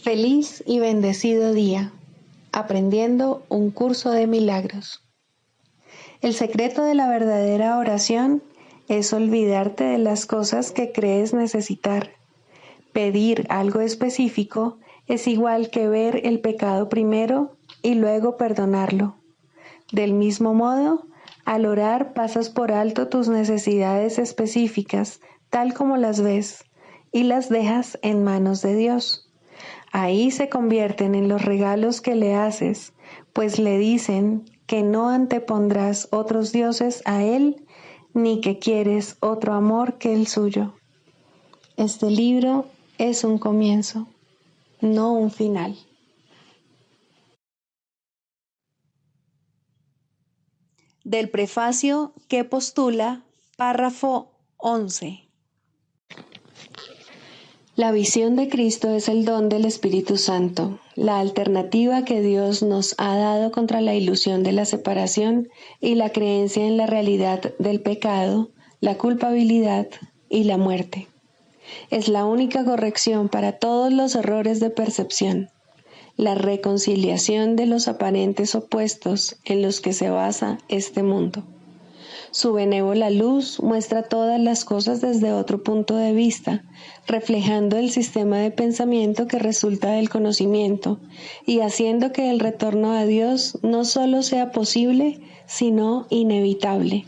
Feliz y bendecido día, aprendiendo un curso de milagros. El secreto de la verdadera oración es olvidarte de las cosas que crees necesitar. Pedir algo específico es igual que ver el pecado primero y luego perdonarlo. Del mismo modo, al orar pasas por alto tus necesidades específicas, tal como las ves, y las dejas en manos de Dios. Ahí se convierten en los regalos que le haces, pues le dicen que no antepondrás otros dioses a Él, ni que quieres otro amor que el suyo. Este libro es un comienzo, no un final. Del prefacio que postula, párrafo 11. La visión de Cristo es el don del Espíritu Santo, la alternativa que Dios nos ha dado contra la ilusión de la separación y la creencia en la realidad del pecado, la culpabilidad y la muerte. Es la única corrección para todos los errores de percepción, la reconciliación de los aparentes opuestos en los que se basa este mundo. Su benévola luz muestra todas las cosas desde otro punto de vista, reflejando el sistema de pensamiento que resulta del conocimiento y haciendo que el retorno a Dios no solo sea posible, sino inevitable.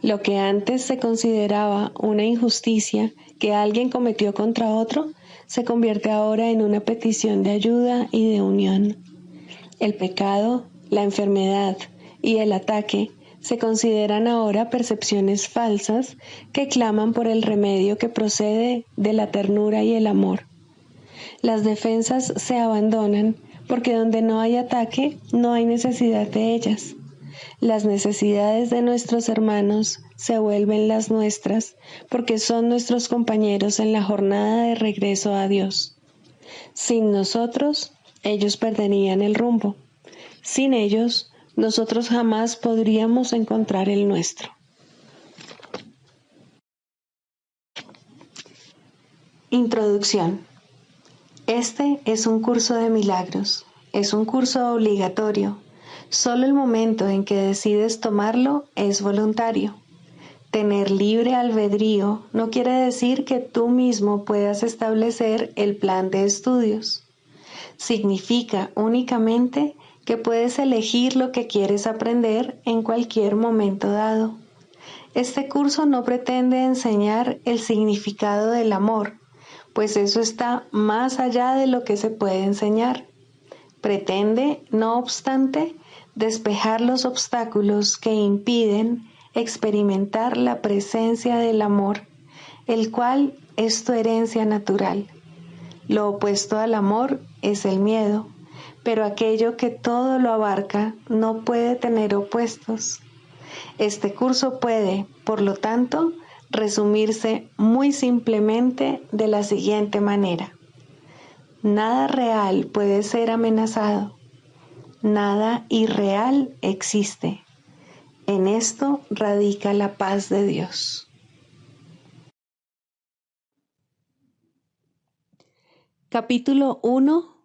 Lo que antes se consideraba una injusticia que alguien cometió contra otro, se convierte ahora en una petición de ayuda y de unión. El pecado, la enfermedad y el ataque se consideran ahora percepciones falsas que claman por el remedio que procede de la ternura y el amor. Las defensas se abandonan porque donde no hay ataque no hay necesidad de ellas. Las necesidades de nuestros hermanos se vuelven las nuestras porque son nuestros compañeros en la jornada de regreso a Dios. Sin nosotros, ellos perderían el rumbo. Sin ellos, nosotros jamás podríamos encontrar el nuestro. Introducción. Este es un curso de milagros. Es un curso obligatorio. Solo el momento en que decides tomarlo es voluntario. Tener libre albedrío no quiere decir que tú mismo puedas establecer el plan de estudios. Significa únicamente que puedes elegir lo que quieres aprender en cualquier momento dado. Este curso no pretende enseñar el significado del amor, pues eso está más allá de lo que se puede enseñar. Pretende, no obstante, despejar los obstáculos que impiden experimentar la presencia del amor, el cual es tu herencia natural. Lo opuesto al amor es el miedo, pero aquello que todo lo abarca no puede tener opuestos. Este curso puede, por lo tanto, resumirse muy simplemente de la siguiente manera. Nada real puede ser amenazado. Nada irreal existe. En esto radica la paz de Dios. Capítulo 1.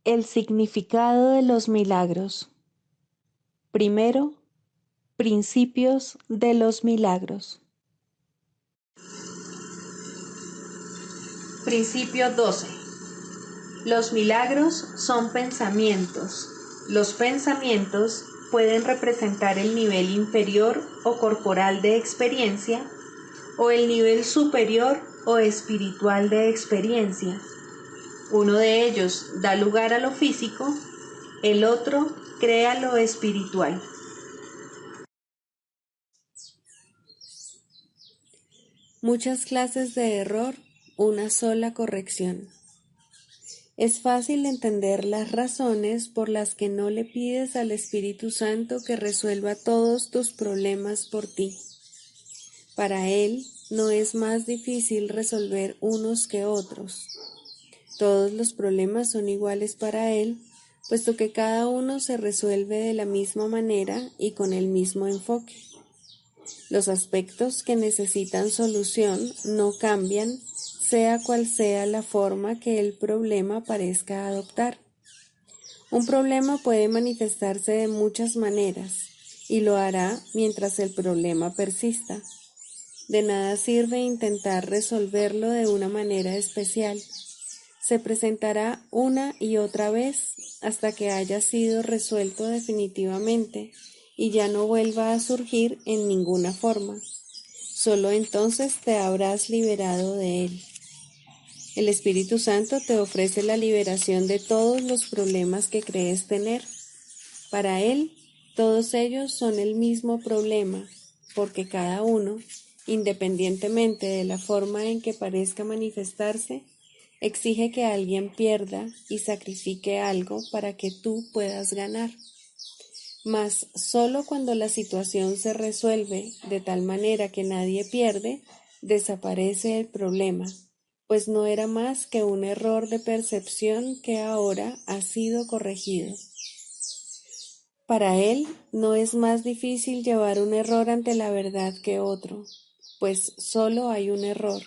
El significado de los milagros. Primero, principios de los milagros. Principio 12. Los milagros son pensamientos. Los pensamientos pueden representar el nivel inferior o corporal de experiencia o el nivel superior o espiritual de experiencia. Uno de ellos da lugar a lo físico, el otro crea lo espiritual. Muchas clases de error, una sola corrección. Es fácil entender las razones por las que no le pides al Espíritu Santo que resuelva todos tus problemas por ti. Para Él no es más difícil resolver unos que otros. Todos los problemas son iguales para Él, puesto que cada uno se resuelve de la misma manera y con el mismo enfoque. Los aspectos que necesitan solución no cambian, sea cual sea la forma que el problema parezca adoptar. Un problema puede manifestarse de muchas maneras y lo hará mientras el problema persista. De nada sirve intentar resolverlo de una manera especial. Se presentará una y otra vez hasta que haya sido resuelto definitivamente y ya no vuelva a surgir en ninguna forma. Solo entonces te habrás liberado de él. El Espíritu Santo te ofrece la liberación de todos los problemas que crees tener. Para él, todos ellos son el mismo problema, porque cada uno, independientemente de la forma en que parezca manifestarse, exige que alguien pierda y sacrifique algo para que tú puedas ganar. Mas solo cuando la situación se resuelve de tal manera que nadie pierde, desaparece el problema, pues no era más que un error de percepción que ahora ha sido corregido. Para él no es más difícil llevar un error ante la verdad que otro, pues solo hay un error,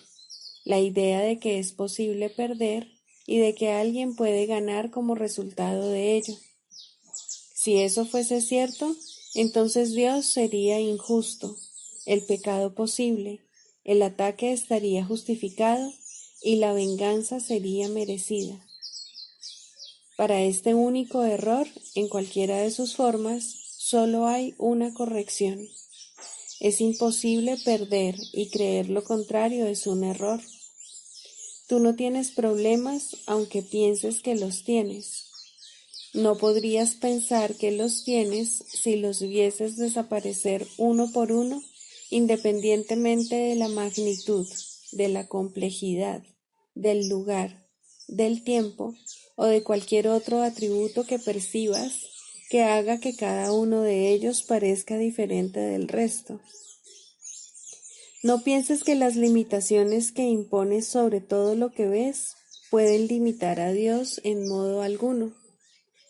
la idea de que es posible perder y de que alguien puede ganar como resultado de ello. Si eso fuese cierto, entonces Dios sería injusto, el pecado posible, el ataque estaría justificado y la venganza sería merecida. Para este único error, en cualquiera de sus formas, solo hay una corrección. Es imposible perder y creer lo contrario es un error. Tú no tienes problemas aunque pienses que los tienes. No podrías pensar que los tienes si los vieses desaparecer uno por uno, independientemente de la magnitud, de la complejidad, del lugar, del tiempo o de cualquier otro atributo que percibas que haga que cada uno de ellos parezca diferente del resto. No pienses que las limitaciones que impones sobre todo lo que ves pueden limitar a Dios en modo alguno.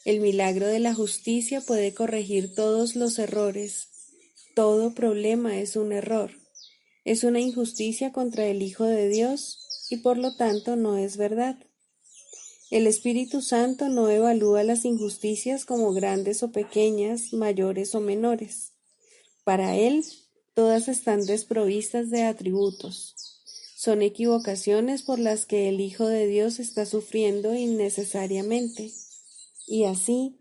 El milagro de la justicia puede corregir todos los errores. Todo problema es un error. Es una injusticia contra el Hijo de Dios y por lo tanto no es verdad. El Espíritu Santo no evalúa las injusticias como grandes o pequeñas, mayores o menores. Para él, todas están desprovistas de atributos. Son equivocaciones por las que el Hijo de Dios está sufriendo innecesariamente. Y así,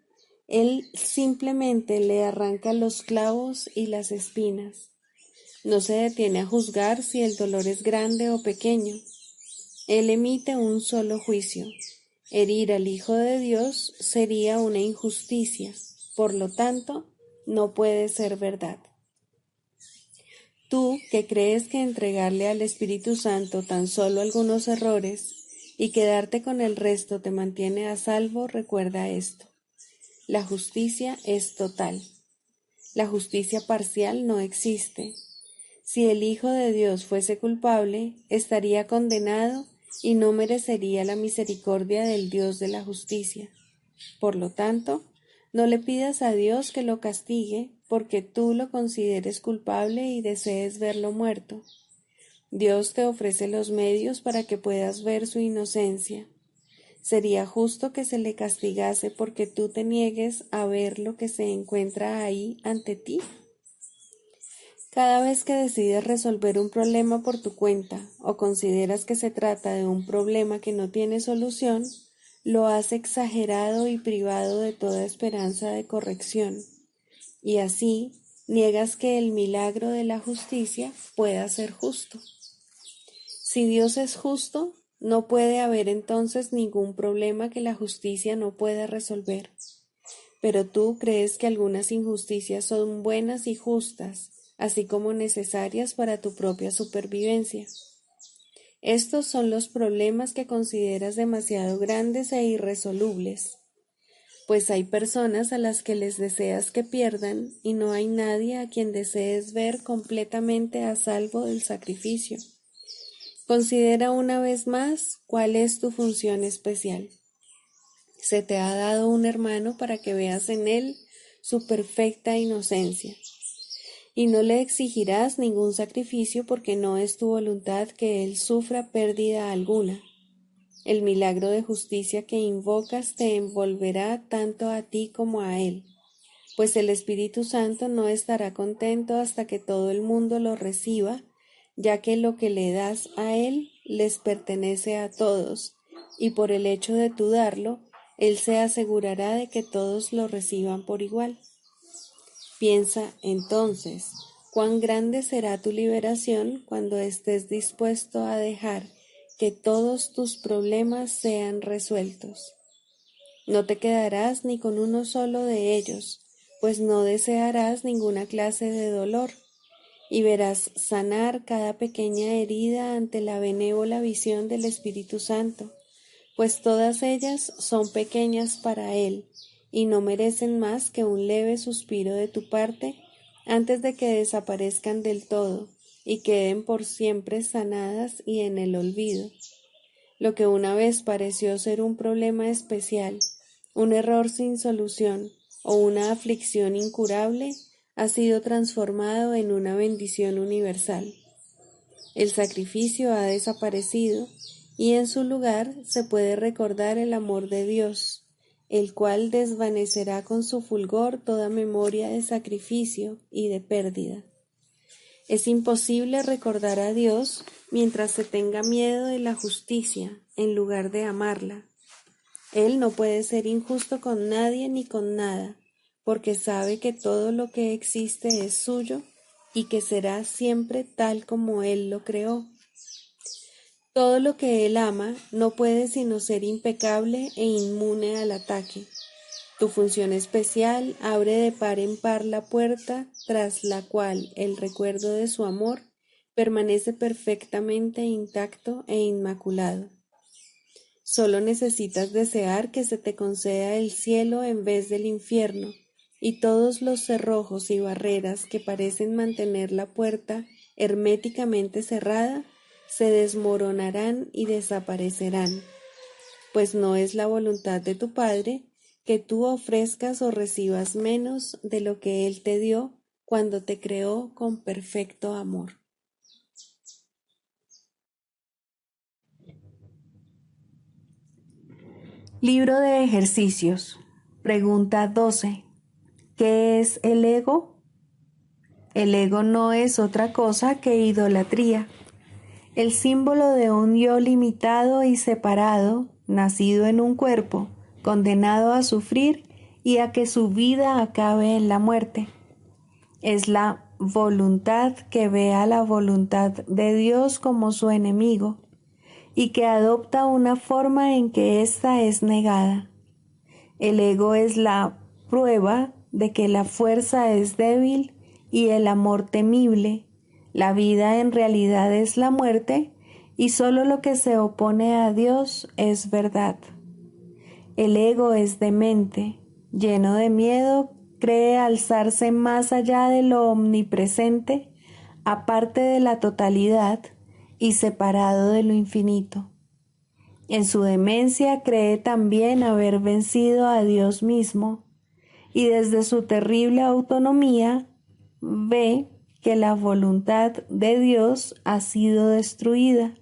él simplemente le arranca los clavos y las espinas. No se detiene a juzgar si el dolor es grande o pequeño. Él emite un solo juicio. Herir al Hijo de Dios sería una injusticia, por lo tanto, no puede ser verdad. Tú, que crees que entregarle al Espíritu Santo tan solo algunos errores y quedarte con el resto te mantiene a salvo, recuerda esto. La justicia es total. La justicia parcial no existe. Si el Hijo de Dios fuese culpable, estaría condenado y no merecería la misericordia del Dios de la justicia. Por lo tanto, no le pidas a Dios que lo castigue porque tú lo consideres culpable y desees verlo muerto. Dios te ofrece los medios para que puedas ver su inocencia. ¿Sería justo que se le castigase porque tú te niegues a ver lo que se encuentra ahí ante ti? Cada vez que decides resolver un problema por tu cuenta o consideras que se trata de un problema que no tiene solución, lo has exagerado y privado de toda esperanza de corrección, y así niegas que el milagro de la justicia pueda ser justo. Si Dios es justo, no puede haber entonces ningún problema que la justicia no pueda resolver. Pero tú crees que algunas injusticias son buenas y justas, así como necesarias para tu propia supervivencia. Estos son los problemas que consideras demasiado grandes e irresolubles, pues hay personas a las que les deseas que pierdan y no hay nadie a quien desees ver completamente a salvo del sacrificio. Considera una vez más cuál es tu función especial. Se te ha dado un hermano para que veas en él su perfecta inocencia. y no le exigirás ningún sacrificio porque no es tu voluntad que él sufra pérdida alguna. El milagro de justicia que invocas te envolverá tanto a ti como a él, pues el Espíritu Santo no estará contento hasta que todo el mundo lo reciba, ya que lo que le das a él les pertenece a todos, y por el hecho de tú darlo, él se asegurará de que todos lo reciban por igual. Piensa, entonces, cuán grande será tu liberación cuando estés dispuesto a dejar que todos tus problemas sean resueltos. No te quedarás ni con uno solo de ellos, pues no desearás ninguna clase de dolor, y verás sanar cada pequeña herida ante la benévola visión del Espíritu Santo, pues todas ellas son pequeñas para Él, y no merecen más que un leve suspiro de tu parte antes de que desaparezcan del todo y queden por siempre sanadas y en el olvido. Lo que una vez pareció ser un problema especial, un error sin solución o una aflicción incurable, ha sido transformado en una bendición universal. El sacrificio ha desaparecido y en su lugar se puede recordar el amor de Dios, el cual desvanecerá con su fulgor toda memoria de sacrificio y de pérdida. Es imposible recordar a Dios mientras se tenga miedo de la justicia en lugar de amarla. Él no puede ser injusto con nadie ni con nada, porque sabe que todo lo que existe es suyo y que será siempre tal como Él lo creó. Todo lo que Él ama no puede sino ser impecable e inmune al ataque. Tu función especial abre de par en par la puerta tras la cual el recuerdo de su amor permanece perfectamente intacto e inmaculado. Solo necesitas desear que se te conceda el cielo en vez del infierno, y todos los cerrojos y barreras que parecen mantener la puerta herméticamente cerrada se desmoronarán y desaparecerán, pues no es la voluntad de tu Padre que tú ofrezcas o recibas menos de lo que Él te dio cuando te creó con perfecto amor. Libro de ejercicios. Pregunta 12. ¿Qué es el ego? El ego no es otra cosa que idolatría, el símbolo de un yo limitado y separado, nacido en un cuerpo, condenado a sufrir y a que su vida acabe en la muerte. Es la voluntad que ve a la voluntad de Dios como su enemigo y que adopta una forma en que ésta es negada. El ego es la prueba de que la fuerza es débil y el amor temible. La vida en realidad es la muerte y solo lo que se opone a Dios es verdad. El ego es demente, lleno de miedo, cree alzarse más allá de lo omnipresente, aparte de la totalidad y separado de lo infinito. En su demencia cree también haber vencido a Dios mismo, y desde su terrible autonomía ve que la voluntad de Dios ha sido destruida.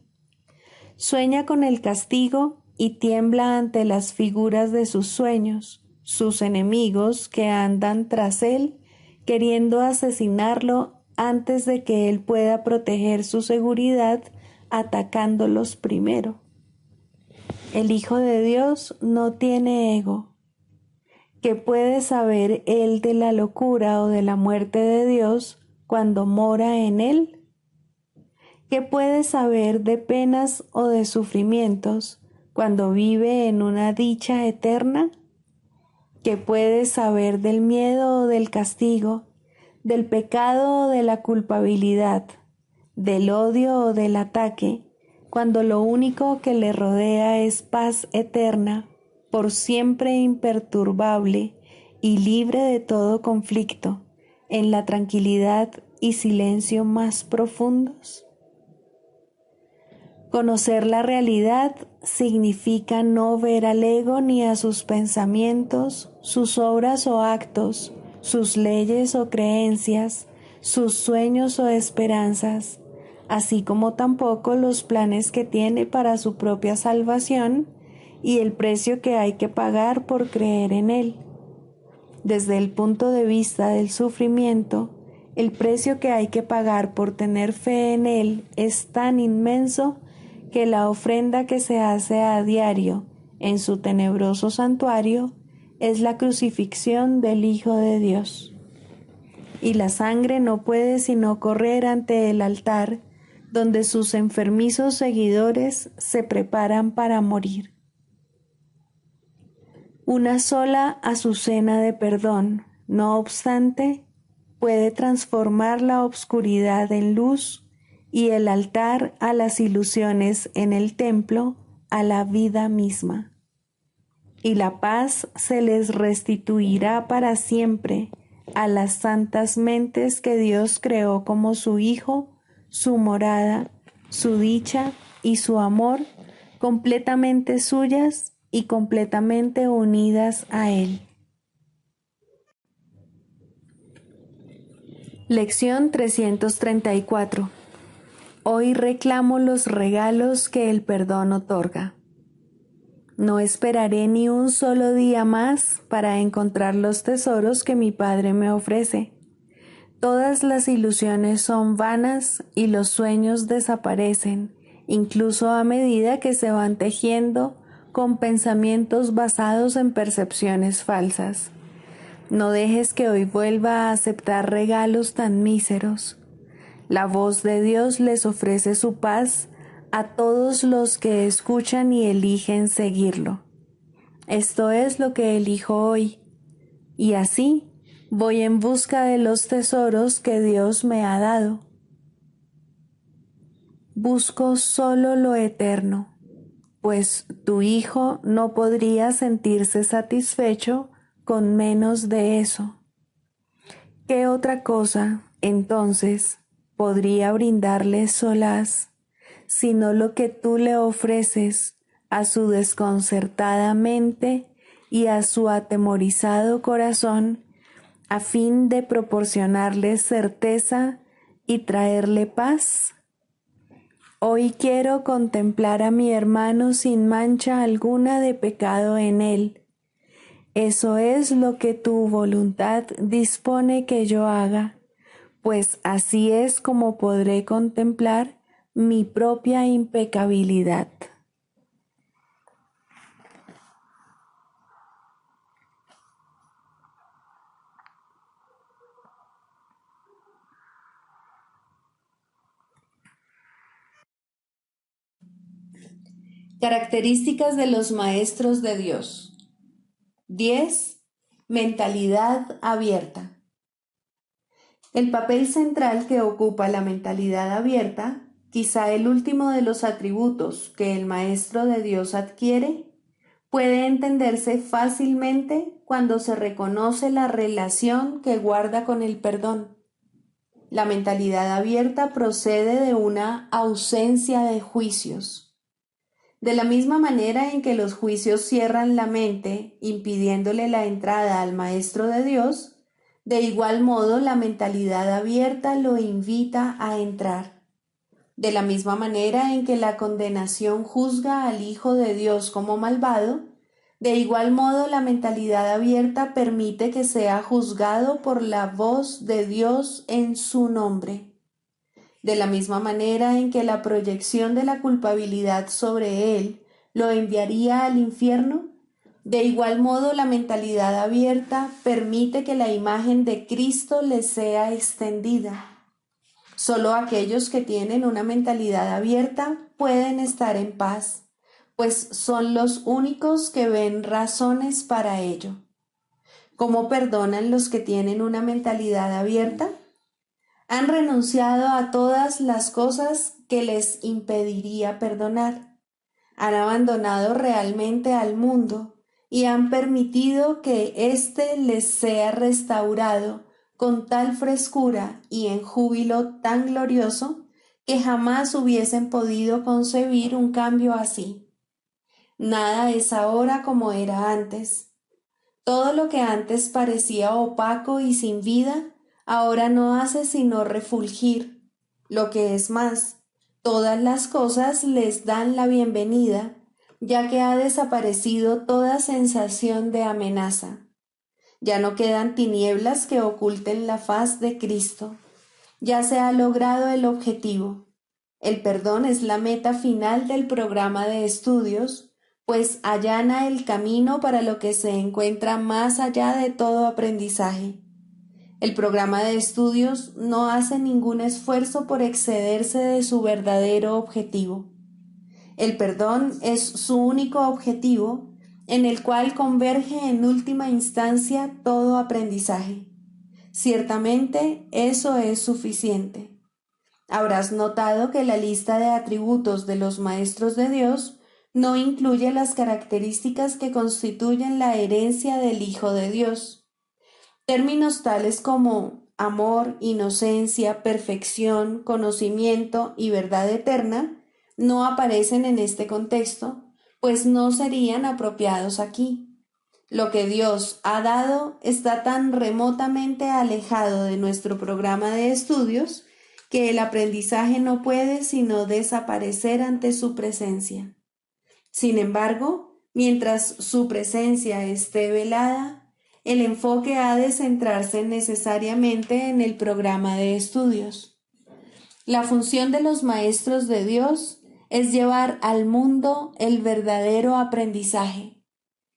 Sueña con el castigo y tiembla ante las figuras de sus sueños, sus enemigos que andan tras él, queriendo asesinarlo antes de que él pueda proteger su seguridad atacándolos primero. El Hijo de Dios no tiene ego. ¿Qué puede saber él de la locura o de la muerte de Dios cuando mora en él? ¿Qué puede saber de penas o de sufrimientos cuando vive en una dicha eterna? ¿Qué puede saber del miedo o del castigo, del pecado o de la culpabilidad, del odio o del ataque, cuando lo único que le rodea es paz eterna, por siempre imperturbable y libre de todo conflicto, en la tranquilidad y silencio más profundos? Conocer la realidad significa no ver al ego ni a sus pensamientos, sus obras o actos, sus leyes o creencias, sus sueños o esperanzas, así como tampoco los planes que tiene para su propia salvación y el precio que hay que pagar por creer en Él. Desde el punto de vista del sufrimiento, el precio que hay que pagar por tener fe en Él es tan inmenso que la ofrenda que se hace a diario en su tenebroso santuario es la crucifixión del Hijo de Dios. Y la sangre no puede sino correr ante el altar donde sus enfermizos seguidores se preparan para morir. Una sola azucena de perdón, no obstante, puede transformar la obscuridad en luz y el altar a las ilusiones en el templo a la vida misma. Y la paz se les restituirá para siempre a las santas mentes que Dios creó como su Hijo, su morada, su dicha y su amor, completamente suyas y completamente unidas a Él. Lección 334. Hoy reclamo los regalos que el perdón otorga. No esperaré ni un solo día más para encontrar los tesoros que mi Padre me ofrece. Todas las ilusiones son vanas y los sueños desaparecen, incluso a medida que se van tejiendo con pensamientos basados en percepciones falsas. No dejes que hoy vuelva a aceptar regalos tan míseros. La voz de Dios les ofrece su paz a todos los que escuchan y eligen seguirlo. Esto es lo que elijo hoy, y así voy en busca de los tesoros que Dios me ha dado. Busco solo lo eterno, pues tu Hijo no podría sentirse satisfecho con menos de eso. ¿Qué otra cosa, entonces, podría brindarle solaz, sino lo que tú le ofreces a su desconcertada mente y a su atemorizado corazón, a fin de proporcionarle certeza y traerle paz? Hoy quiero contemplar a mi hermano sin mancha alguna de pecado en él. Eso es lo que tu voluntad dispone que yo haga, pues así es como podré contemplar mi propia impecabilidad. Características de los maestros de Dios. 10. Mentalidad abierta. El papel central que ocupa la mentalidad abierta, quizá el último de los atributos que el maestro de Dios adquiere, puede entenderse fácilmente cuando se reconoce la relación que guarda con el perdón. La mentalidad abierta procede de una ausencia de juicios. De la misma manera en que los juicios cierran la mente, impidiéndole la entrada al Maestro de Dios, de igual modo la mentalidad abierta lo invita a entrar. De la misma manera en que la condenación juzga al Hijo de Dios como malvado, de igual modo la mentalidad abierta permite que sea juzgado por la voz de Dios en su nombre. De la misma manera en que la proyección de la culpabilidad sobre él lo enviaría al infierno, de igual modo la mentalidad abierta permite que la imagen de Cristo le sea extendida. Solo aquellos que tienen una mentalidad abierta pueden estar en paz, pues son los únicos que ven razones para ello. ¿Cómo perdonan los que tienen una mentalidad abierta? Han renunciado a todas las cosas que les impediría perdonar. Han abandonado realmente al mundo y han permitido que éste les sea restaurado con tal frescura y en júbilo tan glorioso que jamás hubiesen podido concebir un cambio así. Nada es ahora como era antes. Todo lo que antes parecía opaco y sin vida, ahora no hace sino refulgir. Lo que es más, todas las cosas les dan la bienvenida, ya que ha desaparecido toda sensación de amenaza. Ya no quedan tinieblas que oculten la faz de Cristo. Ya se ha logrado el objetivo. El perdón es la meta final del programa de estudios, pues allana el camino para lo que se encuentra más allá de todo aprendizaje. El programa de estudios no hace ningún esfuerzo por excederse de su verdadero objetivo. El perdón es su único objetivo, en el cual converge en última instancia todo aprendizaje. Ciertamente eso es suficiente. Habrás notado que la lista de atributos de los maestros de Dios no incluye las características que constituyen la herencia del Hijo de Dios. Términos tales como amor, inocencia, perfección, conocimiento y verdad eterna no aparecen en este contexto, pues no serían apropiados aquí. Lo que Dios ha dado está tan remotamente alejado de nuestro programa de estudios que el aprendizaje no puede sino desaparecer ante su presencia. Sin embargo, mientras su presencia esté velada, el enfoque ha de centrarse necesariamente en el programa de estudios. La función de los maestros de Dios es llevar al mundo el verdadero aprendizaje.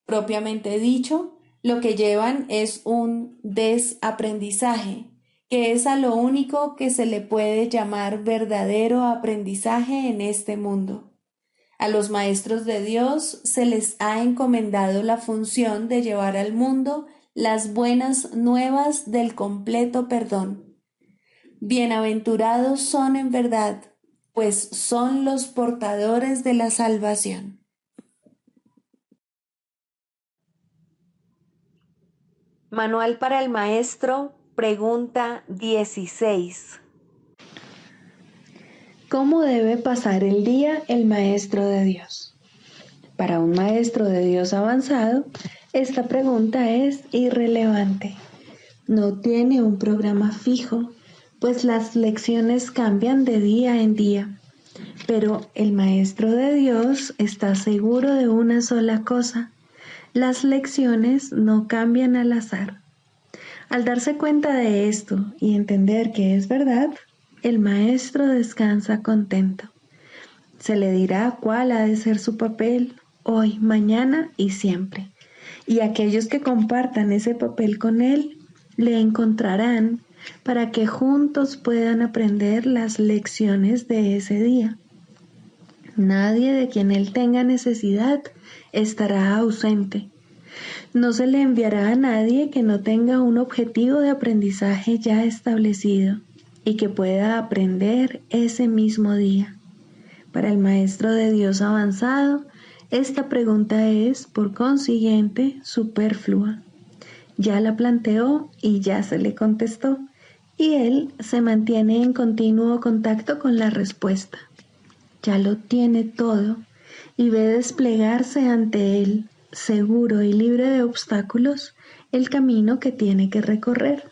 Propiamente dicho, lo que llevan es un desaprendizaje, que es a lo único que se le puede llamar verdadero aprendizaje en este mundo. A los maestros de Dios se les ha encomendado la función de llevar al mundo las buenas nuevas del completo perdón. Bienaventurados son en verdad, pues son los portadores de la salvación. Manual para el maestro, pregunta 16. ¿Cómo debe pasar el día el maestro de Dios? Para un maestro de Dios avanzado, esta pregunta es irrelevante. No tiene un programa fijo, pues las lecciones cambian de día en día. Pero el maestro de Dios está seguro de una sola cosa: las lecciones no cambian al azar. Al darse cuenta de esto y entender que es verdad, el maestro descansa contento. Se le dirá cuál ha de ser su papel hoy, mañana y siempre. Y aquellos que compartan ese papel con él, le encontrarán para que juntos puedan aprender las lecciones de ese día. Nadie de quien él tenga necesidad estará ausente. No se le enviará a nadie que no tenga un objetivo de aprendizaje ya establecido y que pueda aprender ese mismo día. Para el maestro de Dios avanzado, esta pregunta es, por consiguiente, superflua. Ya la planteó y ya se le contestó, y él se mantiene en continuo contacto con la respuesta. Ya lo tiene todo y ve desplegarse ante él, seguro y libre de obstáculos, el camino que tiene que recorrer.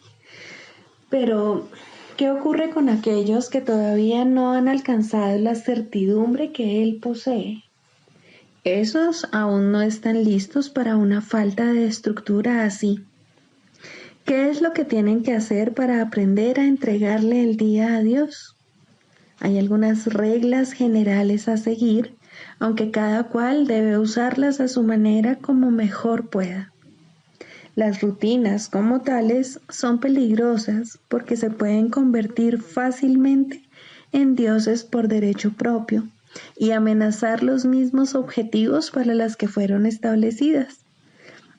Pero, ¿qué ocurre con aquellos que todavía no han alcanzado la certidumbre que él posee? Esos aún no están listos para una falta de estructura así. ¿Qué es lo que tienen que hacer para aprender a entregarle el día a Dios? Hay algunas reglas generales a seguir, aunque cada cual debe usarlas a su manera como mejor pueda. Las rutinas como tales son peligrosas porque se pueden convertir fácilmente en dioses por derecho propio y amenazar los mismos objetivos para los que fueron establecidas.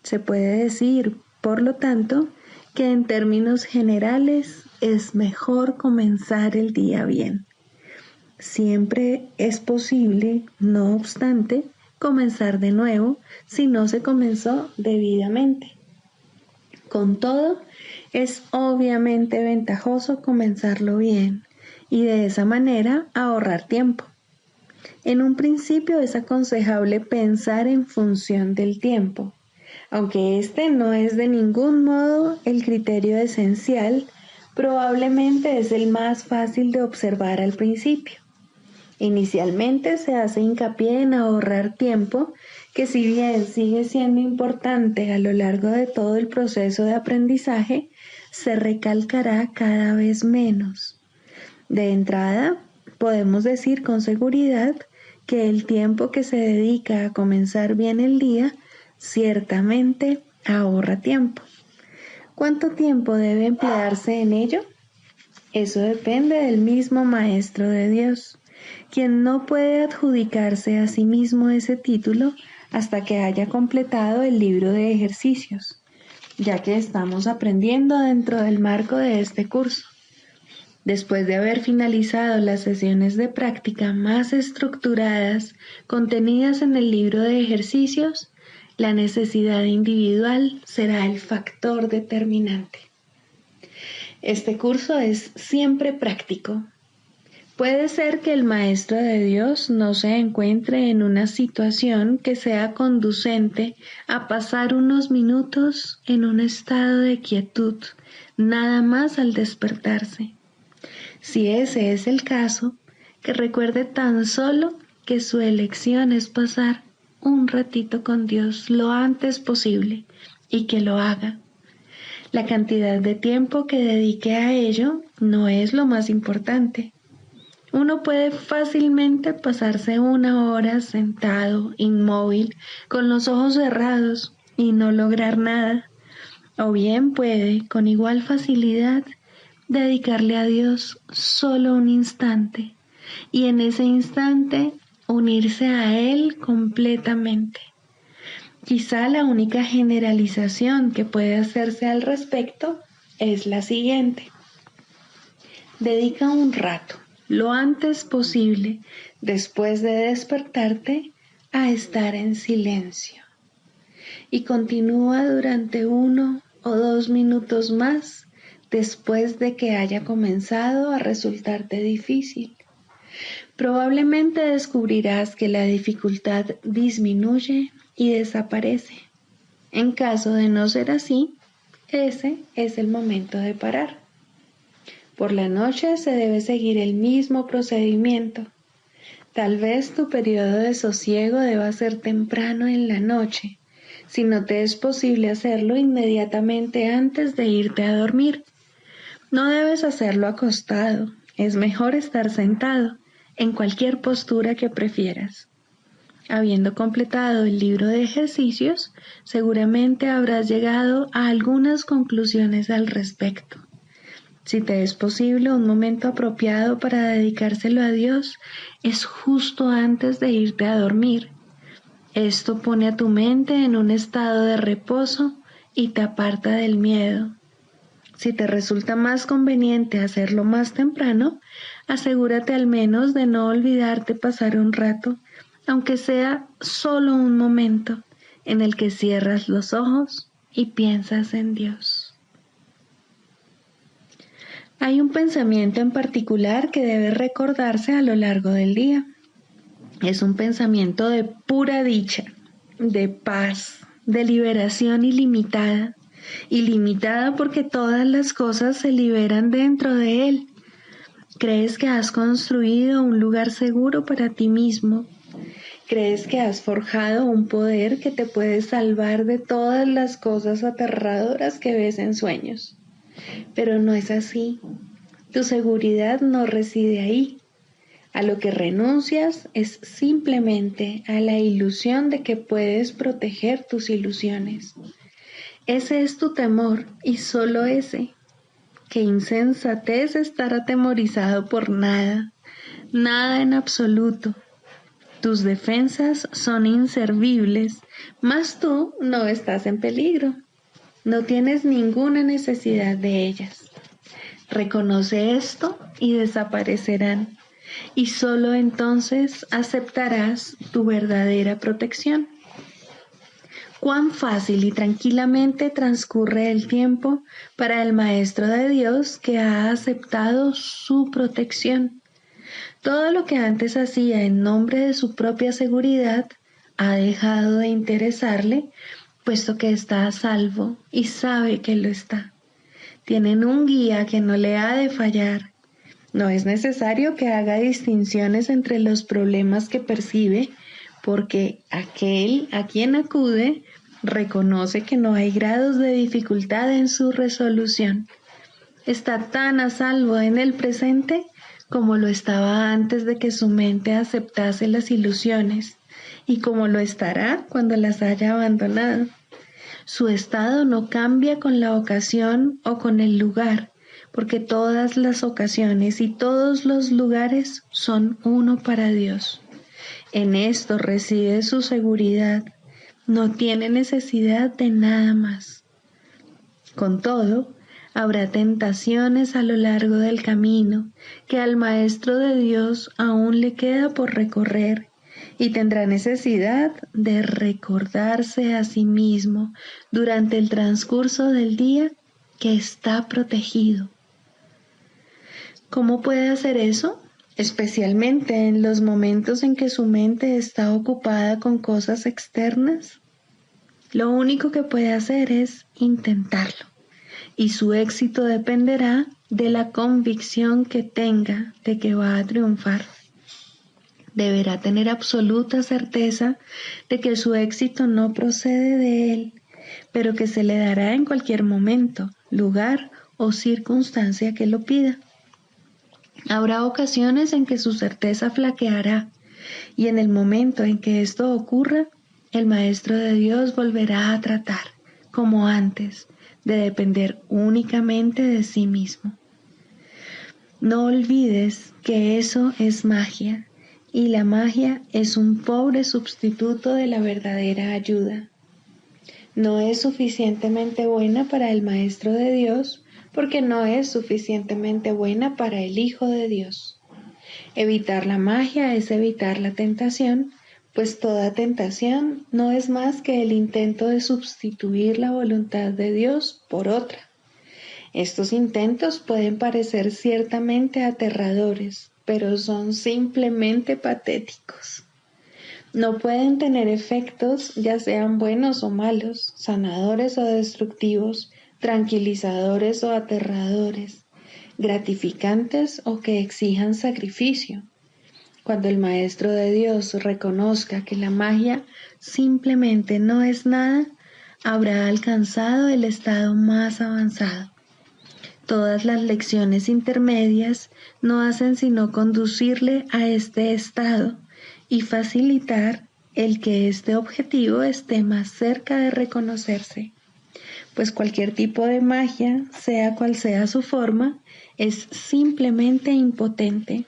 Se puede decir, por lo tanto, que en términos generales es mejor comenzar el día bien. Siempre es posible, no obstante, comenzar de nuevo si no se comenzó debidamente. Con todo, es obviamente ventajoso comenzarlo bien y de esa manera ahorrar tiempo. En un principio es aconsejable pensar en función del tiempo, aunque este no es de ningún modo el criterio esencial, Probablemente es el más fácil de observar al principio. Inicialmente se hace hincapié en ahorrar tiempo, que si bien sigue siendo importante a lo largo de todo el proceso de aprendizaje, se recalcará cada vez menos. De entrada, podemos decir con seguridad que el tiempo que se dedica a comenzar bien el día ciertamente ahorra tiempo. ¿Cuánto tiempo debe emplearse en ello? Eso depende del mismo Maestro de Dios, quien no puede adjudicarse a sí mismo ese título hasta que haya completado el libro de ejercicios, ya que estamos aprendiendo dentro del marco de este curso. Después de haber finalizado las sesiones de práctica más estructuradas contenidas en el libro de ejercicios, la necesidad individual será el factor determinante. Este curso es siempre práctico. Puede ser que el Maestro de Dios no se encuentre en una situación que sea conducente a pasar unos minutos en un estado de quietud, nada más al despertarse. Si ese es el caso, que recuerde tan solo que su elección es pasar un ratito con Dios lo antes posible y que lo haga. La cantidad de tiempo que dedique a ello no es lo más importante. Uno puede fácilmente pasarse 1 hora sentado, inmóvil, con los ojos cerrados y no lograr nada. O bien puede, con igual facilidad, dedicarle a Dios solo un instante y en ese instante unirse a Él completamente. Quizá la única generalización que puede hacerse al respecto es la siguiente. Dedica un rato, lo antes posible, después de despertarte, a estar en silencio. Y continúa durante 1 o 2 minutos más después de que haya comenzado a resultarte difícil. Probablemente descubrirás que la dificultad disminuye y desaparece. En caso de no ser así, ese es el momento de parar. Por la noche se debe seguir el mismo procedimiento. Tal vez tu periodo de sosiego deba ser temprano en la noche, si no te es posible hacerlo inmediatamente antes de irte a dormir. No debes hacerlo acostado, es mejor estar sentado, en cualquier postura que prefieras. Habiendo completado el libro de ejercicios, seguramente habrás llegado a algunas conclusiones al respecto. Si te es posible, un momento apropiado para dedicárselo a Dios es justo antes de irte a dormir. Esto pone a tu mente en un estado de reposo y te aparta del miedo. Si te resulta más conveniente hacerlo más temprano, asegúrate al menos de no olvidarte pasar un rato, aunque sea solo un momento, en el que cierras los ojos y piensas en Dios. Hay un pensamiento en particular que debe recordarse a lo largo del día. Es un pensamiento de pura dicha, de paz, de liberación ilimitada. Ilimitada porque todas las cosas se liberan dentro de él. Crees que has construido un lugar seguro para ti mismo. Crees que has forjado un poder que te puede salvar de todas las cosas aterradoras que ves en sueños. Pero no es así. Tu seguridad no reside ahí. A lo que renuncias es simplemente a la ilusión de que puedes proteger tus ilusiones. Ese es tu temor y solo ese. Qué insensatez estar atemorizado por nada, nada en absoluto. Tus defensas son inservibles, mas tú no estás en peligro. No tienes ninguna necesidad de ellas. Reconoce esto y desaparecerán, y solo entonces aceptarás tu verdadera protección. Cuán fácil y tranquilamente transcurre el tiempo para el Maestro de Dios que ha aceptado su protección. Todo lo que antes hacía en nombre de su propia seguridad ha dejado de interesarle, puesto que está a salvo y sabe que lo está. Tienen un guía que no le ha de fallar. No es necesario que haga distinciones entre los problemas que percibe, porque aquel a quien acude reconoce que no hay grados de dificultad en su resolución. Está tan a salvo en el presente como lo estaba antes de que su mente aceptase las ilusiones, y como lo estará cuando las haya abandonado. Su estado no cambia con la ocasión o con el lugar, porque todas las ocasiones y todos los lugares son uno para Dios. En esto reside su seguridad, no tiene necesidad de nada más. Con todo, habrá tentaciones a lo largo del camino que al Maestro de Dios aún le queda por recorrer, y tendrá necesidad de recordarse a sí mismo durante el transcurso del día que está protegido. ¿Cómo puede hacer eso? Especialmente en los momentos en que su mente está ocupada con cosas externas. Lo único que puede hacer es intentarlo, y su éxito dependerá de la convicción que tenga de que va a triunfar. Deberá tener absoluta certeza de que su éxito no procede de él, pero que se le dará en cualquier momento, lugar o circunstancia que lo pida. Habrá ocasiones en que su certeza flaqueará, y en el momento en que esto ocurra, el Maestro de Dios volverá a tratar, como antes, de depender únicamente de sí mismo. No olvides que eso es magia, y la magia es un pobre sustituto de la verdadera ayuda. No es suficientemente buena para el Maestro de Dios, porque no es suficientemente buena para el Hijo de Dios. Evitar la magia es evitar la tentación, pues toda tentación no es más que el intento de sustituir la voluntad de Dios por otra. Estos intentos pueden parecer ciertamente aterradores, pero son simplemente patéticos. No pueden tener efectos, ya sean buenos o malos, sanadores o destructivos, tranquilizadores o aterradores, gratificantes o que exijan sacrificio. Cuando el Maestro de Dios reconozca que la magia simplemente no es nada, habrá alcanzado el estado más avanzado. Todas las lecciones intermedias no hacen sino conducirle a este estado y facilitar el que este objetivo esté más cerca de reconocerse, pues cualquier tipo de magia, sea cual sea su forma, es simplemente impotente.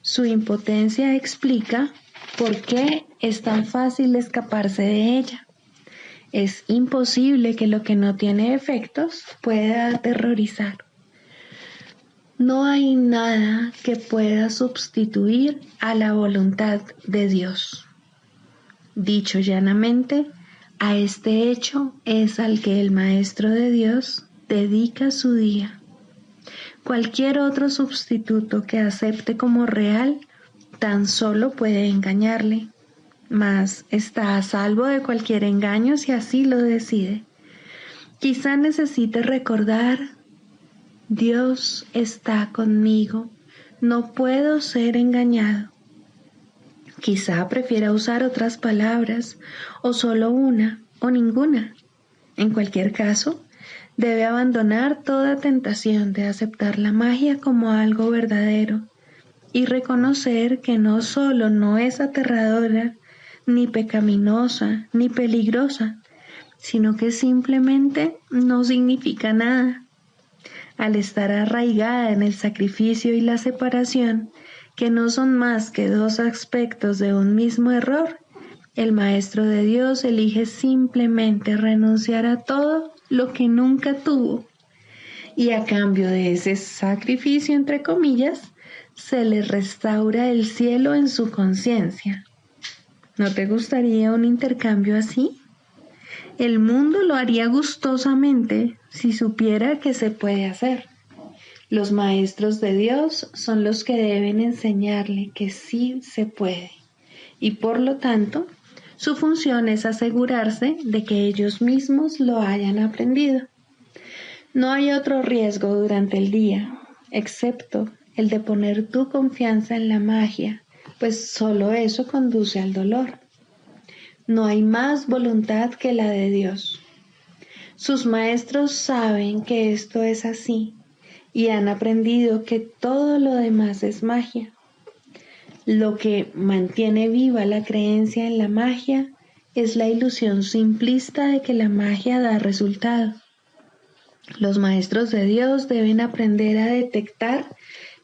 Su impotencia explica por qué es tan fácil escaparse de ella. Es imposible que lo que no tiene efectos pueda aterrorizar. No hay nada que pueda sustituir a la voluntad de Dios. Dicho llanamente, a este hecho es al que el Maestro de Dios dedica su día. Cualquier otro sustituto que acepte como real tan solo puede engañarle, mas está a salvo de cualquier engaño si así lo decide. Quizá necesite recordar: Dios está conmigo, no puedo ser engañado. Quizá prefiera usar otras palabras, o solo una, o ninguna. En cualquier caso, debe abandonar toda tentación de aceptar la magia como algo verdadero y reconocer que no solo no es aterradora, ni pecaminosa, ni peligrosa, sino que simplemente no significa nada. Al estar arraigada en el sacrificio y la separación, que no son más que dos aspectos de un mismo error, el Maestro de Dios elige simplemente renunciar a todo lo que nunca tuvo, y a cambio de ese sacrificio, entre comillas, se le restaura el cielo en su conciencia. ¿No te gustaría un intercambio así? El mundo lo haría gustosamente si supiera que se puede hacer. Los maestros de Dios son los que deben enseñarle que sí se puede, y por lo tanto, su función es asegurarse de que ellos mismos lo hayan aprendido. No hay otro riesgo durante el día, excepto el de poner tu confianza en la magia, pues solo eso conduce al dolor. No hay más voluntad que la de Dios. Sus maestros saben que esto es así y han aprendido que todo lo demás es magia. Lo que mantiene viva la creencia en la magia es la ilusión simplista de que la magia da resultado. Los maestros de Dios deben aprender a detectar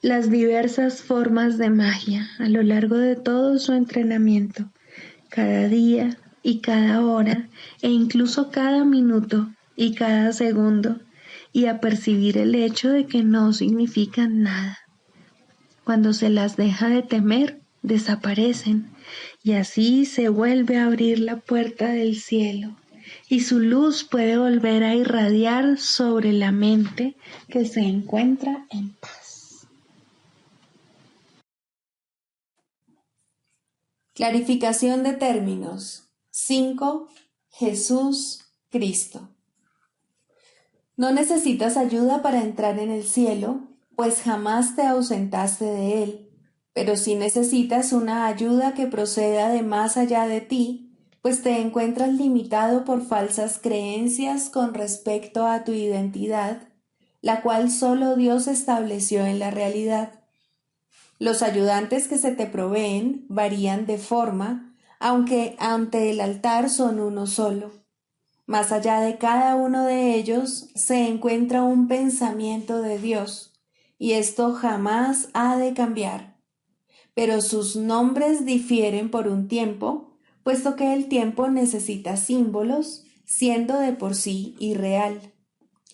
las diversas formas de magia a lo largo de todo su entrenamiento, cada día y cada hora, e incluso cada minuto y cada segundo, y a percibir el hecho de que no significan nada. Cuando se las deja de temer, desaparecen, y así se vuelve a abrir la puerta del cielo, y su luz puede volver a irradiar sobre la mente que se encuentra en paz. Clarificación de términos. 5. Jesús, Cristo. No necesitas ayuda para entrar en el cielo, pues jamás te ausentaste de él, pero sí necesitas una ayuda que proceda de más allá de ti, pues te encuentras limitado por falsas creencias con respecto a tu identidad, la cual solo Dios estableció en la realidad. Los ayudantes que se te proveen varían de forma, aunque ante el altar son uno solo. Más allá de cada uno de ellos se encuentra un pensamiento de Dios, y esto jamás ha de cambiar. Pero sus nombres difieren por un tiempo, puesto que el tiempo necesita símbolos, siendo de por sí irreal.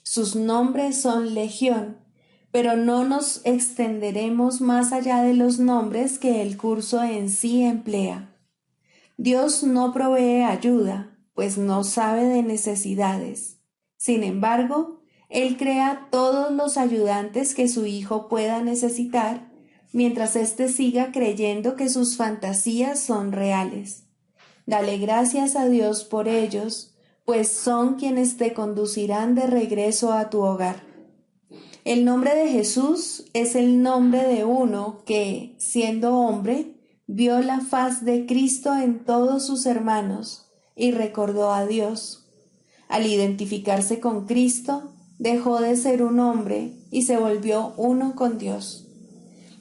Sus nombres son legión, pero no nos extenderemos más allá de los nombres que el curso en sí emplea. Dios no provee ayuda, pues no sabe de necesidades. Sin embargo, Él crea todos los ayudantes que su Hijo pueda necesitar, mientras éste siga creyendo que sus fantasías son reales. Dale gracias a Dios por ellos, pues son quienes te conducirán de regreso a tu hogar. El nombre de Jesús es el nombre de uno que, siendo hombre, vio la faz de Cristo en todos sus hermanos y recordó a Dios. Al identificarse con Cristo, dejó de ser un hombre y se volvió uno con Dios.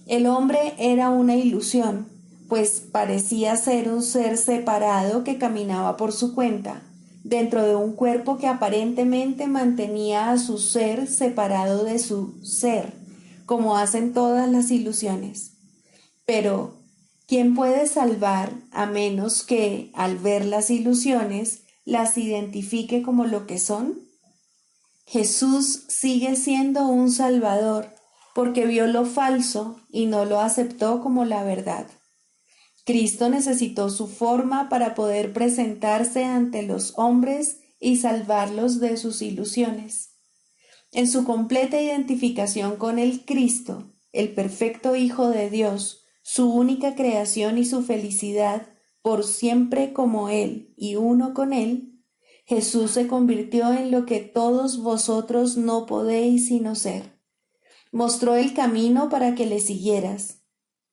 El hombre era una ilusión, pues parecía ser un ser separado que caminaba por su cuenta, dentro de un cuerpo que aparentemente mantenía a su ser separado de su ser, como hacen todas las ilusiones. Pero, ¿quién puede salvar a menos que, al ver las ilusiones, las identifique como lo que son? Jesús sigue siendo un Salvador, porque vio lo falso y no lo aceptó como la verdad. Cristo necesitó su forma para poder presentarse ante los hombres y salvarlos de sus ilusiones. En su completa identificación con el Cristo, el perfecto Hijo de Dios, su única creación y su felicidad, por siempre como Él y uno con Él, Jesús se convirtió en lo que todos vosotros no podéis sino ser. Mostró el camino para que le siguieras.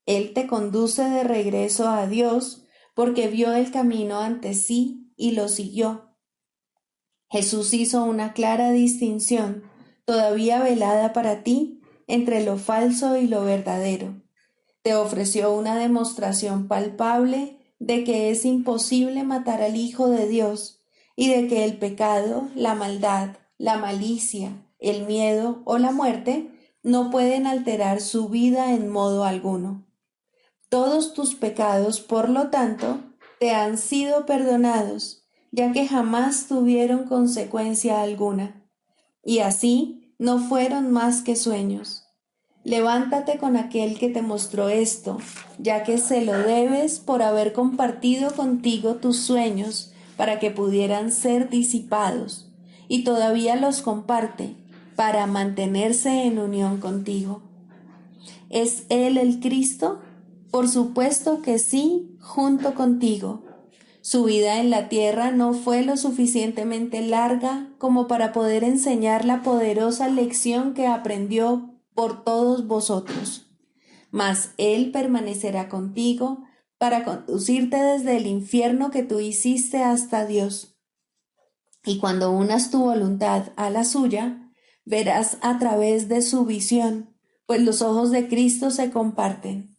Él te conduce de regreso a Dios porque vio el camino ante sí y lo siguió. Jesús hizo una clara distinción, todavía velada para ti, entre lo falso y lo verdadero. Te ofreció una demostración palpable de que es imposible matar al Hijo de Dios y de que el pecado, la maldad, la malicia, el miedo o la muerte no pueden alterar su vida en modo alguno. Todos tus pecados, por lo tanto, te han sido perdonados, ya que jamás tuvieron consecuencia alguna, y así no fueron más que sueños. Levántate con aquel que te mostró esto, ya que se lo debes por haber compartido contigo tus sueños para que pudieran ser disipados, y todavía los comparte para mantenerse en unión contigo. ¿Es Él el Cristo? Por supuesto que sí, junto contigo. Su vida en la tierra no fue lo suficientemente larga como para poder enseñar la poderosa lección que aprendió por todos vosotros. Mas Él permanecerá contigo para conducirte desde el infierno que tú hiciste hasta Dios. Y cuando unas tu voluntad a la suya, verás a través de su visión, pues los ojos de Cristo se comparten.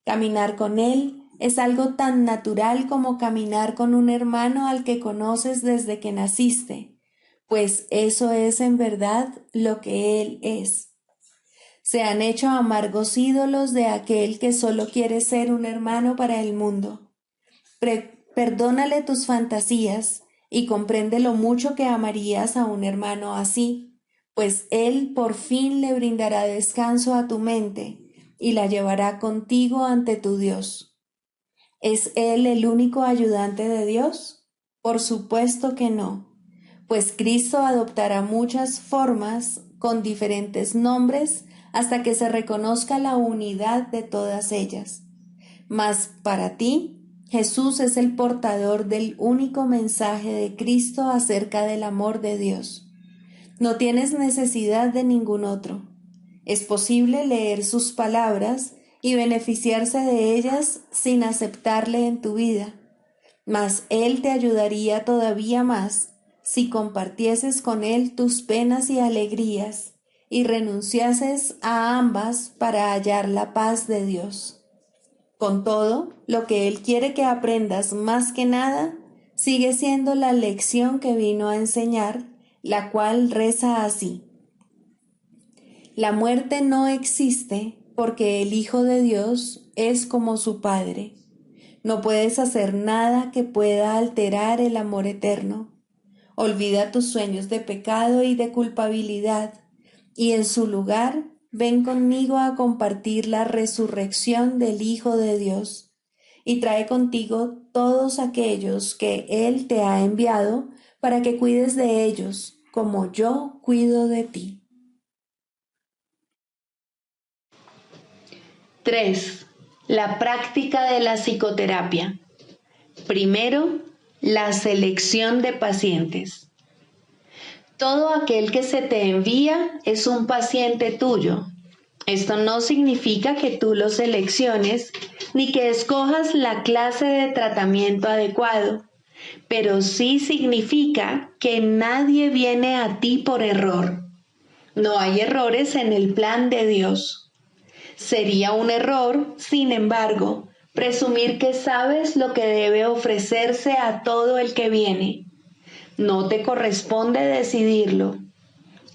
Caminar con Él es algo tan natural como caminar con un hermano al que conoces desde que naciste, pues eso es en verdad lo que Él es. Se han hecho amargos ídolos de aquel que solo quiere ser un hermano para el mundo. Perdónale tus fantasías y comprende lo mucho que amarías a un hermano así, pues Él por fin le brindará descanso a tu mente y la llevará contigo ante tu Dios. ¿Es Él el único ayudante de Dios? Por supuesto que no, pues Cristo adoptará muchas formas con diferentes nombres hasta que se reconozca la unidad de todas ellas. Mas para ti, Jesús es el portador del único mensaje de Cristo acerca del amor de Dios. No tienes necesidad de ningún otro. Es posible leer sus palabras y beneficiarse de ellas sin aceptarle en tu vida, mas Él te ayudaría todavía más si compartieses con Él tus penas y alegrías y renunciases a ambas para hallar la paz de Dios. Con todo, lo que Él quiere que aprendas más que nada sigue siendo la lección que vino a enseñar, la cual reza así: la muerte no existe porque el Hijo de Dios es como su Padre. No puedes hacer nada que pueda alterar el amor eterno. Olvida tus sueños de pecado y de culpabilidad, y en su lugar ven conmigo a compartir la resurrección del Hijo de Dios, y trae contigo todos aquellos que Él te ha enviado para que cuides de ellos, como yo cuido de ti. 3. La práctica de la psicoterapia. Primero, la selección de pacientes. Todo aquel que se te envía es un paciente tuyo. Esto no significa que tú lo selecciones ni que escojas la clase de tratamiento adecuado, pero sí significa que nadie viene a ti por error. No hay errores en el plan de Dios. Sería un error, sin embargo, presumir que sabes lo que debe ofrecerse a todo el que viene. No te corresponde decidirlo.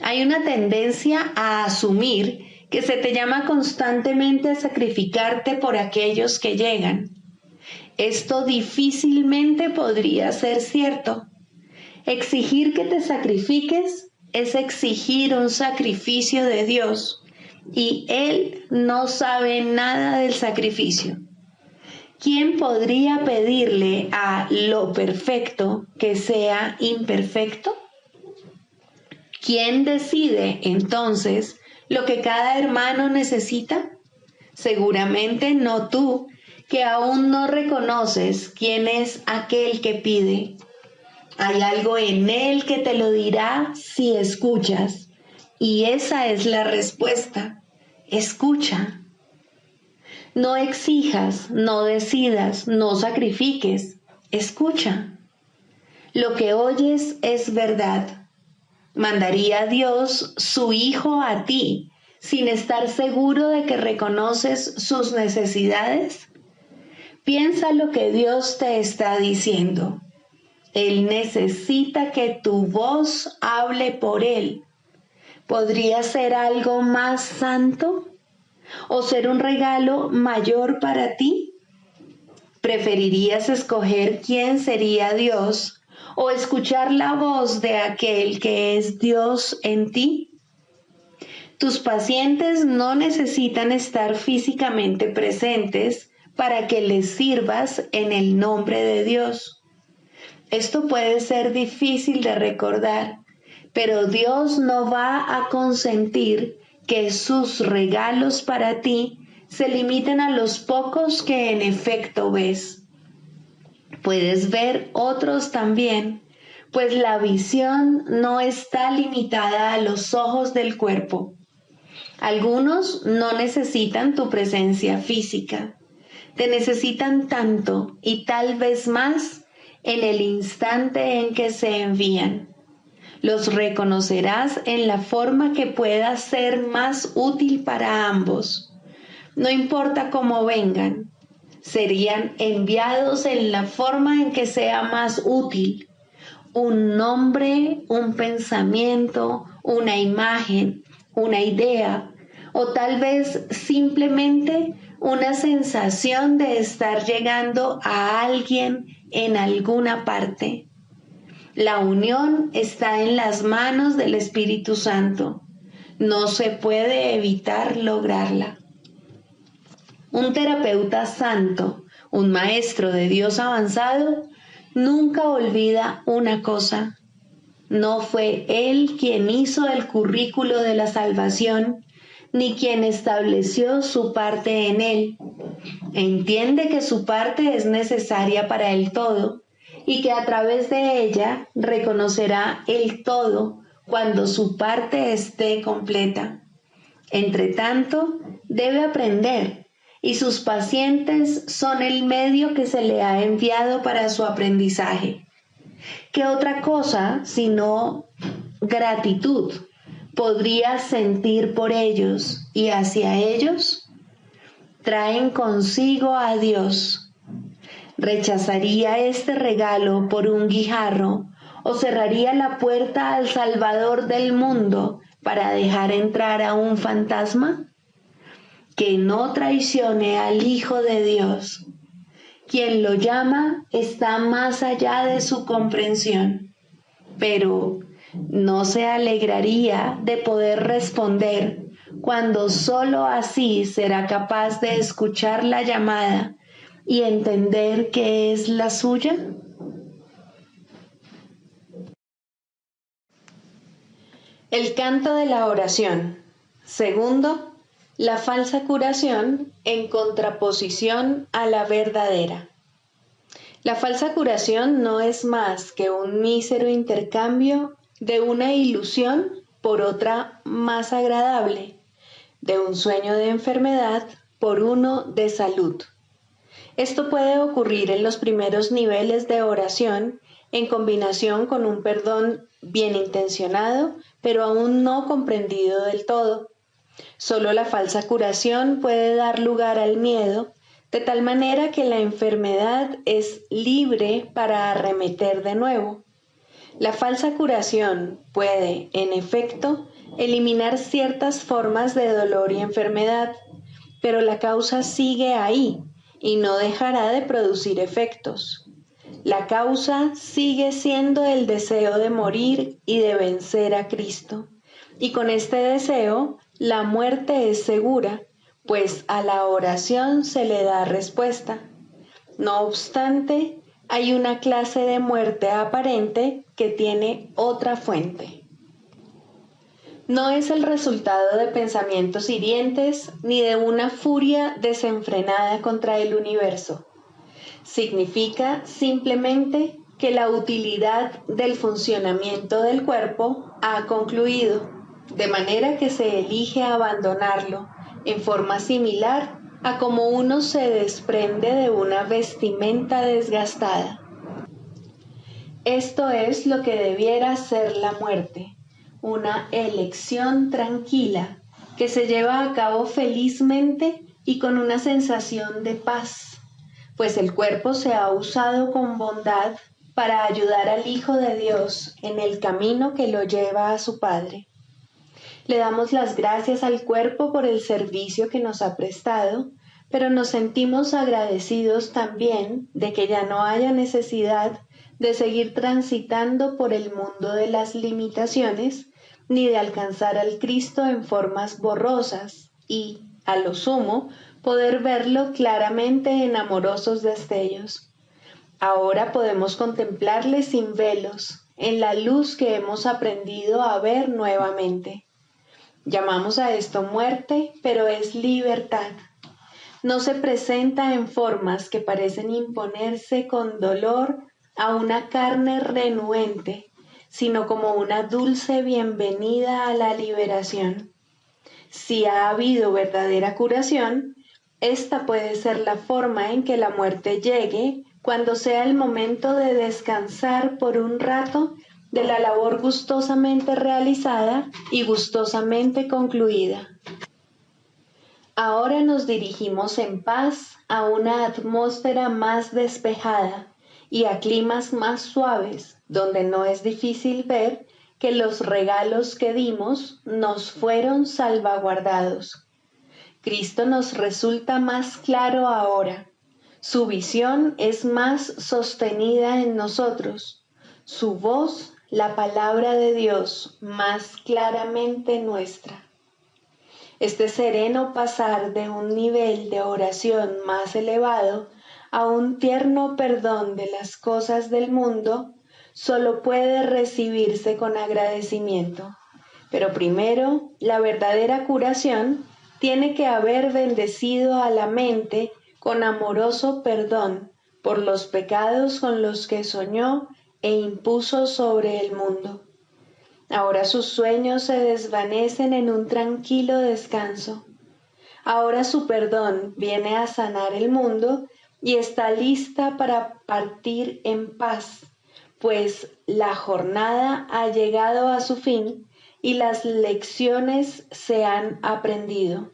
Hay una tendencia a asumir que se te llama constantemente a sacrificarte por aquellos que llegan. Esto difícilmente podría ser cierto. Exigir que te sacrifiques es exigir un sacrificio de Dios. Y Él no sabe nada del sacrificio. ¿Quién podría pedirle a lo perfecto que sea imperfecto? ¿Quién decide entonces lo que cada hermano necesita? Seguramente no tú, que aún no reconoces quién es aquel que pide. Hay algo en Él que te lo dirá si escuchas. Y esa es la respuesta. Escucha. No exijas, no decidas, no sacrifiques. Escucha. Lo que oyes es verdad. ¿Mandaría Dios su Hijo a ti sin estar seguro de que reconoces sus necesidades? Piensa lo que Dios te está diciendo. Él necesita que tu voz hable por Él. ¿Podría ser algo más santo? ¿O ser un regalo mayor para ti? ¿Preferirías escoger quién sería Dios o escuchar la voz de aquel que es Dios en ti? Tus pacientes no necesitan estar físicamente presentes para que les sirvas en el nombre de Dios. Esto puede ser difícil de recordar, pero Dios no va a consentir que sus regalos para ti se limiten a los pocos que en efecto ves. Puedes ver otros también, pues la visión no está limitada a los ojos del cuerpo. Algunos no necesitan tu presencia física, te necesitan tanto y tal vez más en el instante en que se envían. Los reconocerás en la forma que pueda ser más útil para ambos. No importa cómo vengan, serían enviados en la forma en que sea más útil. Un nombre, un pensamiento, una imagen, una idea, o tal vez simplemente una sensación de estar llegando a alguien en alguna parte. La unión está en las manos del Espíritu Santo. No se puede evitar lograrla. Un terapeuta santo, un maestro de Dios avanzado, nunca olvida una cosa. No fue él quien hizo el currículo de la salvación, ni quien estableció su parte en él. Entiende que su parte es necesaria para el todo y que a través de ella reconocerá el todo cuando su parte esté completa. Entre tanto, debe aprender, y sus pacientes son el medio que se le ha enviado para su aprendizaje. ¿Qué otra cosa sino gratitud podrías sentir por ellos y hacia ellos? Traen consigo a Dios. ¿Rechazaría este regalo por un guijarro o cerraría la puerta al Salvador del mundo para dejar entrar a un fantasma? Que no traicione al Hijo de Dios. Quien lo llama está más allá de su comprensión, pero no se alegraría de poder responder cuando sólo así será capaz de escuchar la llamada y entender que es la suya. El canto de la oración. Segundo, la falsa curación en contraposición a la verdadera. La falsa curación no es más que un mísero intercambio de una ilusión por otra más agradable, de un sueño de enfermedad por uno de salud. Esto puede ocurrir en los primeros niveles de oración en combinación con un perdón bien intencionado, pero aún no comprendido del todo. Solo la falsa curación puede dar lugar al miedo, de tal manera que la enfermedad es libre para arremeter de nuevo. La falsa curación puede, en efecto, eliminar ciertas formas de dolor y enfermedad, pero la causa sigue ahí y no dejará de producir efectos. La causa sigue siendo el deseo de morir y de vencer a Cristo, y con este deseo, la muerte es segura, pues a la oración se le da respuesta. No obstante, hay una clase de muerte aparente que tiene otra fuente. No es el resultado de pensamientos hirientes ni de una furia desenfrenada contra el universo. Significa simplemente que la utilidad del funcionamiento del cuerpo ha concluido, de manera que se elige abandonarlo en forma similar a como uno se desprende de una vestimenta desgastada. Esto es lo que debiera ser la muerte, una elección tranquila que se lleva a cabo felizmente y con una sensación de paz, pues el cuerpo se ha usado con bondad para ayudar al Hijo de Dios en el camino que lo lleva a su Padre. Le damos las gracias al cuerpo por el servicio que nos ha prestado, pero nos sentimos agradecidos también de que ya no haya necesidad de seguir transitando por el mundo de las limitaciones, ni de alcanzar al Cristo en formas borrosas y, a lo sumo, poder verlo claramente en amorosos destellos. Ahora podemos contemplarle sin velos, en la luz que hemos aprendido a ver nuevamente. Llamamos a esto muerte, pero es libertad. no se presenta en formas que parecen imponerse con dolor a una carne renuente, sino como una dulce bienvenida a la liberación. Si ha habido verdadera curación, esta puede ser la forma en que la muerte llegue cuando sea el momento de descansar por un rato de la labor gustosamente realizada y gustosamente concluida. Ahora nos dirigimos en paz a una atmósfera más despejada y a climas más suaves, donde no es difícil ver que los regalos que dimos nos fueron salvaguardados. Cristo nos resulta más claro ahora. Su visión es más sostenida en nosotros. Su voz, la palabra de Dios, más claramente nuestra. Este sereno pasar de un nivel de oración más elevado a un tierno perdón de las cosas del mundo solo puede recibirse con agradecimiento. Pero primero, la verdadera curación tiene que haber bendecido a la mente con amoroso perdón por los pecados con los que soñó e impuso sobre el mundo. Ahora sus sueños se desvanecen en un tranquilo descanso. Ahora su perdón viene a sanar el mundo y está lista para partir en paz, pues la jornada ha llegado a su fin y las lecciones se han aprendido.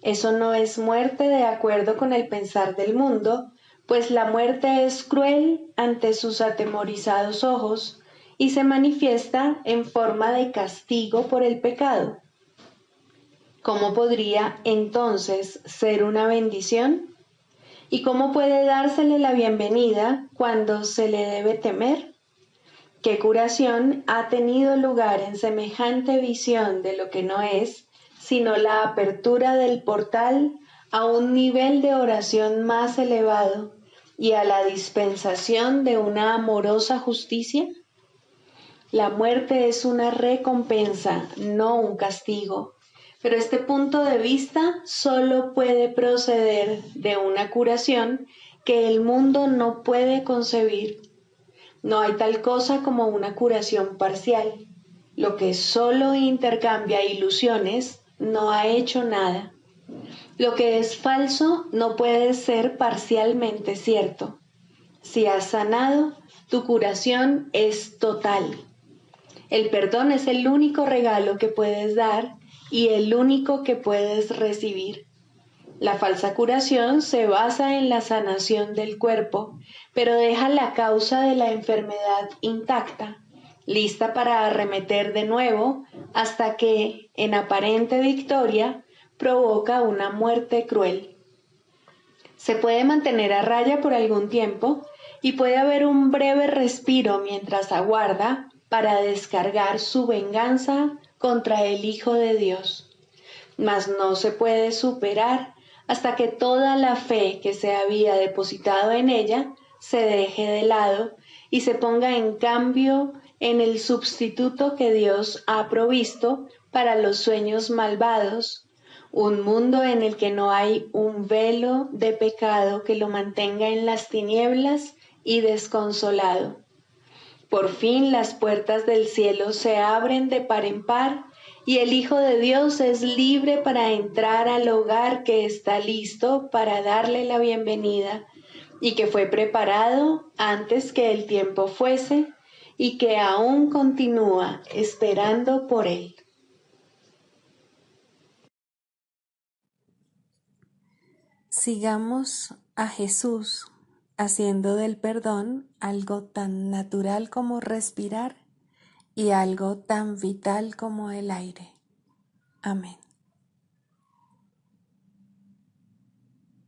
Eso no es muerte de acuerdo con el pensar del mundo, pues la muerte es cruel ante sus atemorizados ojos y se manifiesta en forma de castigo por el pecado. ¿Cómo podría entonces ser una bendición? ¿Y cómo puede dársele la bienvenida cuando se le debe temer? ¿Qué curación ha tenido lugar en semejante visión de lo que no es, sino la apertura del portal a un nivel de oración más elevado y a la dispensación de una amorosa justicia? La muerte es una recompensa, no un castigo, pero este punto de vista solo puede proceder de una curación que el mundo no puede concebir. No hay tal cosa como una curación parcial. Lo que solo intercambia ilusiones no ha hecho nada. Lo que es falso no puede ser parcialmente cierto. Si has sanado, tu curación es total. El perdón es el único regalo que puedes dar y el único que puedes recibir. La falsa curación se basa en la sanación del cuerpo, pero deja la causa de la enfermedad intacta, lista para arremeter de nuevo hasta que, en aparente victoria, provoca una muerte cruel. Se puede mantener a raya por algún tiempo y puede haber un breve respiro mientras aguarda para descargar su venganza contra el Hijo de Dios. Mas no se puede superar hasta que toda la fe que se había depositado en ella se deje de lado y se ponga en cambio en el sustituto que Dios ha provisto para los sueños malvados, un mundo en el que no hay un velo de pecado que lo mantenga en las tinieblas y desconsolado. Por fin las puertas del cielo se abren de par en par y el Hijo de Dios es libre para entrar al hogar que está listo para darle la bienvenida y que fue preparado antes que el tiempo fuese y que aún continúa esperando por él. Sigamos a Jesús haciendo del perdón algo tan natural como respirar y algo tan vital como el aire. Amén.